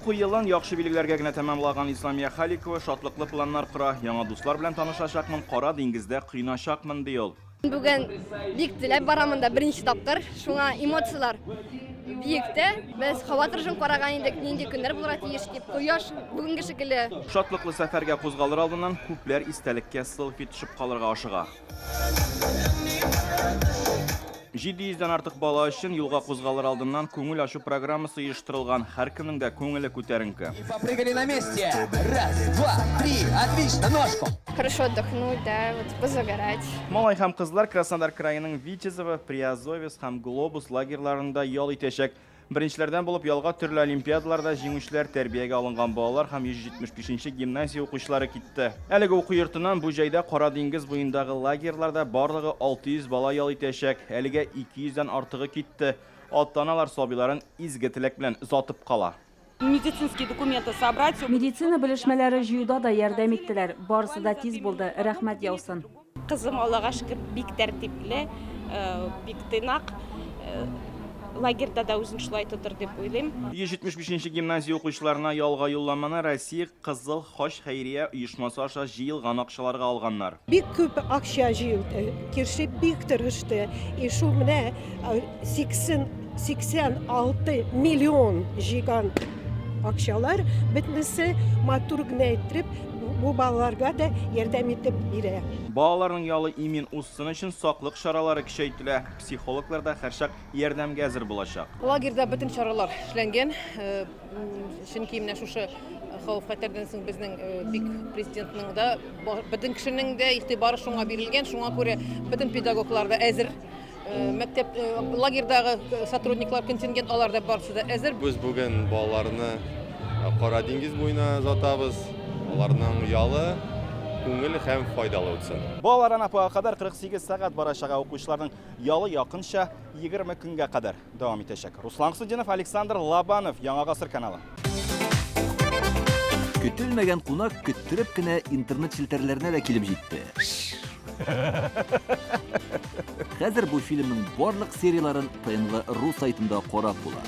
Уку елын яхшы билегләргә генә тәмамлаган Исламия Халикова шатлыклы планнар кора. Яңа дуслар белән танышачакмын, Кара диңгездә кыйначакмын ди ул. Бүген бик теләп барамын да беренче тапкыр. Шуңа эмоциялар биектә. Без хаватыржын караган идек, нинди көннәр булырга тиеш дип. Кояш бүгенге шикелле. Шатлыклы сәфәргә кузгалыр алдыннан күпләр истәлеккә селфи төшеп калырга ашыга. 700-дән артык бала өчен юлга кузгалыр алдыннан күңел ачу программасы оештырылган. Һәр кемнең дә күңеле күтәренке. Попрыгали на месте. Раз, два, три. Отлично, ножку. Хорошо отдохнуть, да, вот позагорать. Малай һәм кызлар Краснодар краеның Витязево, Приазовец һәм Глобус лагерьларында ял итәчәк. Беренчеләрдән булып ялга төрле олимпиадаларда җиңүчеләр, тәрбиягә алынган балалар һәм 175-нче гимназия укучылары китте. Әлеге уку йортыннан бу җайда Кара диңгез буендагы лагерьларда барлыгы 600 бала ял итәчәк. Әлегә 200-дән артыгы китте. Ата-аналар сабыйларын изге теләк белән озатып кала. Медицинские документы собрать. Медицина белешмәләре җыюда да ярдәм иттеләр. Барысы да тиз булды. Рәхмәт яусын. Кызым Аллага шөкер бик тәртипле, бик тыйнак. Лагерьда да үзен шулай тотыр дип уйлыйм. 175-нче гимназия укучыларына ялга юлламаны Россия Кызыл Хош хәйрия оешмасы аша җыелган акчаларга алганнар. Бик күп акча җыелды. Кеше бик тырышты. И шул менә 86 миллион җыйган акчалар бөтенесе матур гына итеп бу балаларга да ярдәм итеп бирә. Балаларның ялы имин узсын өчен саклык чаралары көчәйтелә. Психологлар да һәрчак ярдәмгә әзер булачак. Лагерьда бөтен чаралар эшләнгән. Чөнки менә шушы хәвеф-хәтәрдән соң безнең бик президентның да бөтен кешенең дә игътибары шуңа бирелгән. Шуңа күрә бөтен педагоглар да әзер. Мәктәп лагерьдагы сотрудниклар контингент алар да барысы да әзер. Без бүген балаларны Кара диңгез буена озатабыз. Аларның ялы күңел һәм файдалы үтсен. Балалар анапага кадәр 48 сәгать барачага укучыларның ялы якынча 20 көнгә кадәр дәвам итәчәк. Руслан Судинов, Александр Лабанов, Яңа гасыр каналы. Көтелмәгән кунак көттереп кенә интернет челтәрләренә дә килеп җитте. Хәзер бу фильмның барлык серияларын ТНВ.ру сайтында карап була.